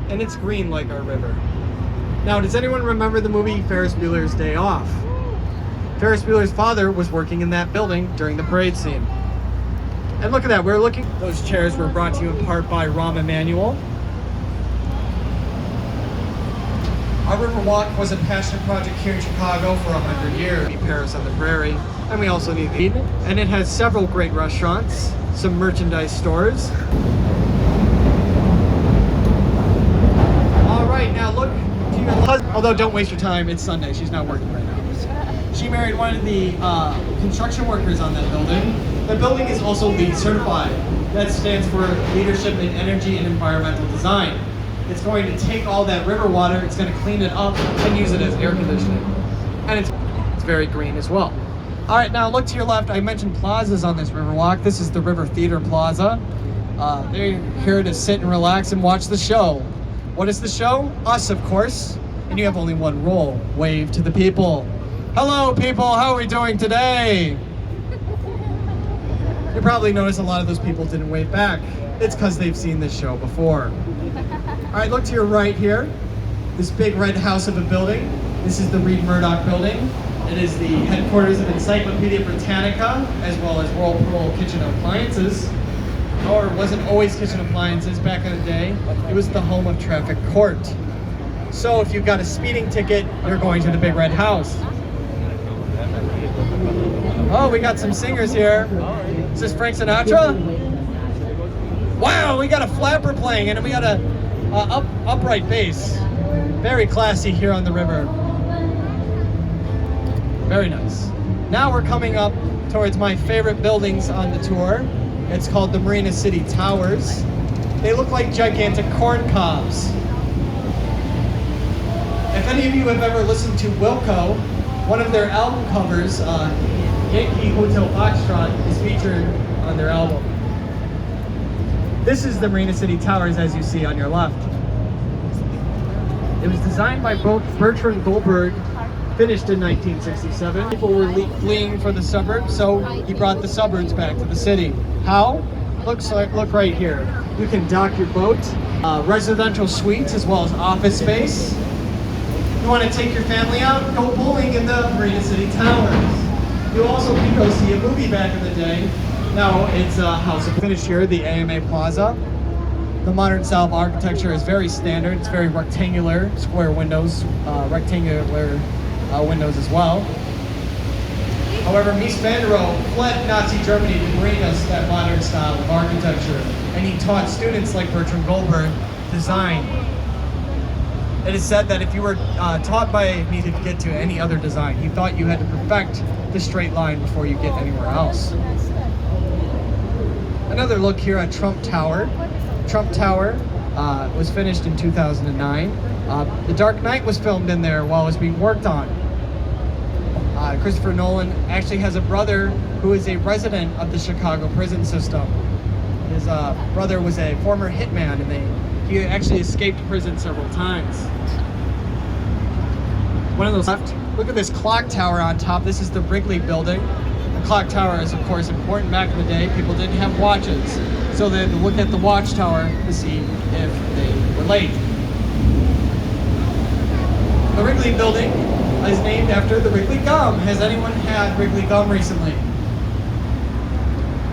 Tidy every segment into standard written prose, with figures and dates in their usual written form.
and it's green like our river. Now, does anyone remember the movie Ferris Bueller's Day Off? Ferris Bueller's father was working in that building during the parade scene. And look at that, we're looking. Those chairs were brought to you in part by Rahm Emanuel. Our River Walk was a passion project here in Chicago for 100 years. Paris on the Prairie, and we also need the and it has several great restaurants, some merchandise stores. All right, now look to your husband. Although don't waste your time, it's Sunday. She's not working right now. She married one of the construction workers on that building. The building is also LEED certified. That stands for Leadership in Energy and Environmental Design. It's going to take all that river water, it's going to clean it up and use it as air conditioning. And it's very green as well. All right, now look to your left. I mentioned plazas on this river walk. This is the River Theater Plaza. They're here to sit and relax and watch the show. What is the show? Us, of course. And you have only one role. Wave to the people. Hello, people. How are we doing today? You probably noticed a lot of those people didn't wave back. It's because they've seen this show before. All right, look to your right here. This big red house of a building. This is the Reed Murdoch building. It is the headquarters of Encyclopedia Britannica, as well as Whirlpool Kitchen Appliances. Or was it always kitchen appliances back in the day? It was the home of traffic court. So if you've got a speeding ticket, you're going to the big red house. Oh, we got some singers here. Is this Frank Sinatra? Wow, we got a flapper playing and we got a upright bass. Very classy here on the river. Very nice. Now we're coming up towards my favorite buildings on the tour. It's called the Marina City Towers. They look like gigantic corn cobs. If any of you have ever listened to Wilco, one of their album covers, Yankee Hotel Foxtrot, is featured on their album. This is the Marina City Towers, as you see on your left. It was designed by both Bertrand Goldberg, finished in 1967. People were fleeing for the suburbs, so he brought the suburbs back to the city. How? Look right here. You can dock your boat, residential suites, as well as office space. You want to take your family out? Go bowling in the Marina City Towers. You also can go see a movie back in the day. Now it's a house of finish here, the AMA Plaza. The modern style of architecture is very standard. It's very rectangular, square windows, rectangular windows as well. However, Mies van der Rohe fled Nazi Germany to bring us that modern style of architecture, and he taught students like Bertrand Goldberg design. It is said that if you were taught by me to get to any other design, he thought you had to perfect the straight line before you get anywhere else. Another look here at Trump Tower. Trump Tower was finished in 2009. The Dark Knight was filmed in there while it was being worked on. Christopher Nolan actually has a brother who is a resident of the Chicago prison system. His brother was a former hitman, and he actually escaped prison several times. One of those left. Look at this clock tower on top. This is the Wrigley building. The clock tower is, of course, important back in the day. People didn't have watches, so they had to look at the watchtower to see if they were late. The Wrigley building is named after the Wrigley gum. Has anyone had Wrigley gum recently?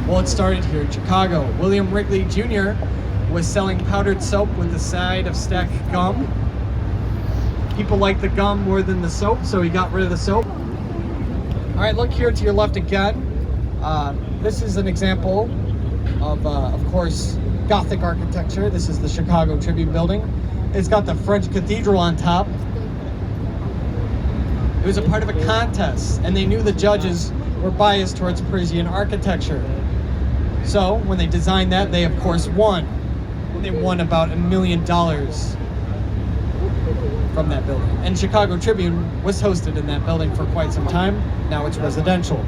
Well, it started here in Chicago. William Wrigley Jr. was selling powdered soap with the side of stacked gum. People liked the gum more than the soap, so he got rid of the soap. All right, look here to your left again. This is an example of course, Gothic architecture. This is the Chicago Tribune building. It's got the French cathedral on top. It was a part of a contest, and they knew the judges were biased towards Parisian architecture. So when they designed that, they of course won. They won about $1 million from that building. And Chicago Tribune was hosted in that building for quite some time. Now it's residential.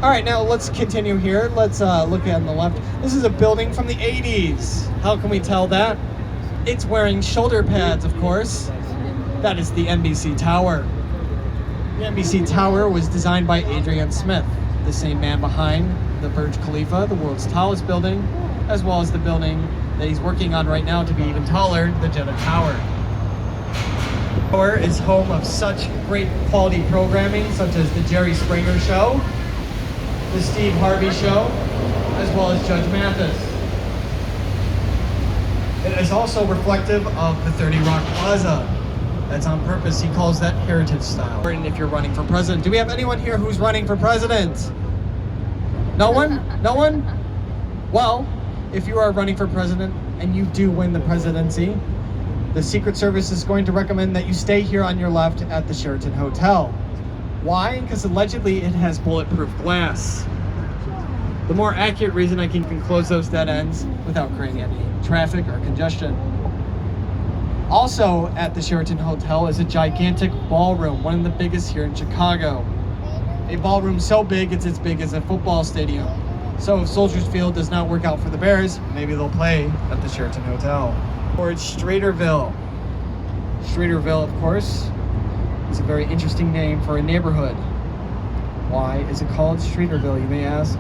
All right, now let's continue here. Let's look on the left. This is a building from the 80s. How can we tell that? It's wearing shoulder pads, of course. That is the NBC Tower. The NBC Tower was designed by Adrian Smith, the same man behind the Burj Khalifa, the world's tallest building, as well as the building that he's working on right now to be even taller, the Jeddah Tower. The tower is home of such great quality programming such as the Jerry Springer Show, the Steve Harvey Show, as well as Judge Mathis. It is also reflective of the 30 Rock Plaza. That's on purpose. He calls that heritage style. And if you're running for president, do we have anyone here who's running for president? No one? No one? Well, if you are running for president and you do win the presidency, the Secret Service is going to recommend that you stay here on your left at the Sheraton Hotel. Why? Because allegedly it has bulletproof glass. The more accurate reason I can close those dead ends without creating any traffic or congestion. Also at the Sheraton Hotel is a gigantic ballroom, one of the biggest here in Chicago. A ballroom so big it's as big as a football stadium. So if Soldiers Field does not work out for the Bears, maybe they'll play at the Sheraton Hotel. Or it's Streeterville. Streeterville, of course, is a very interesting name for a neighborhood. Why is it called Streeterville, you may ask?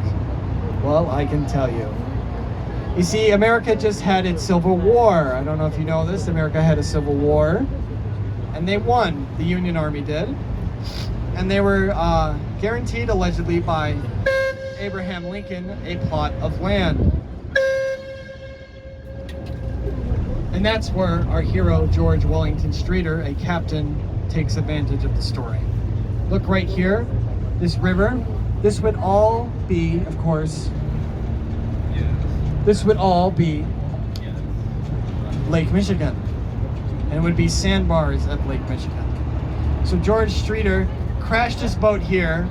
Well, I can tell you. You see, America just had its Civil War. I don't know if you know this. America had a Civil War, and they won. The Union Army did. And they were guaranteed, allegedly, by Abraham Lincoln, a plot of land. And that's where our hero, George Wellington Streeter, a captain, takes advantage of the story. Look right here, this river. This would all be, of course, this would all be Lake Michigan. And it would be sandbars at Lake Michigan. So George Streeter crashed his boat here.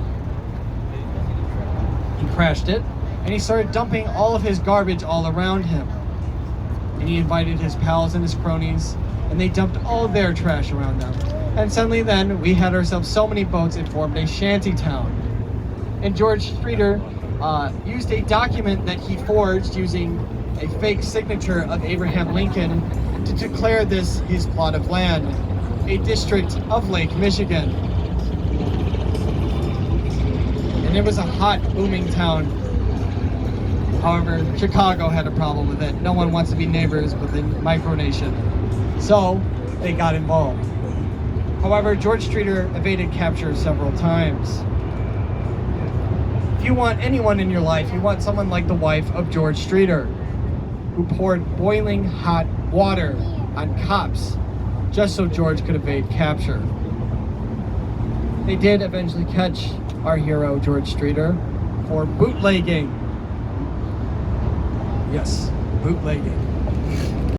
He crashed it, and he started dumping all of his garbage all around him. And he invited his pals and his cronies, and they dumped all of their trash around them. And suddenly then, we had ourselves so many boats, it formed a shanty town. And George Streeter used a document that he forged using a fake signature of Abraham Lincoln to declare this his plot of land, a district of Lake Michigan. And it was a hot, booming town. However, Chicago had a problem with it. No one wants to be neighbors with a micronation. So, they got involved. However, George Streeter evaded capture several times. If you want anyone in your life, you want someone like the wife of George Streeter, who poured boiling hot water on cops just so George could evade capture. They did eventually catch our hero, George Streeter, for bootlegging. Yes, bootlegging.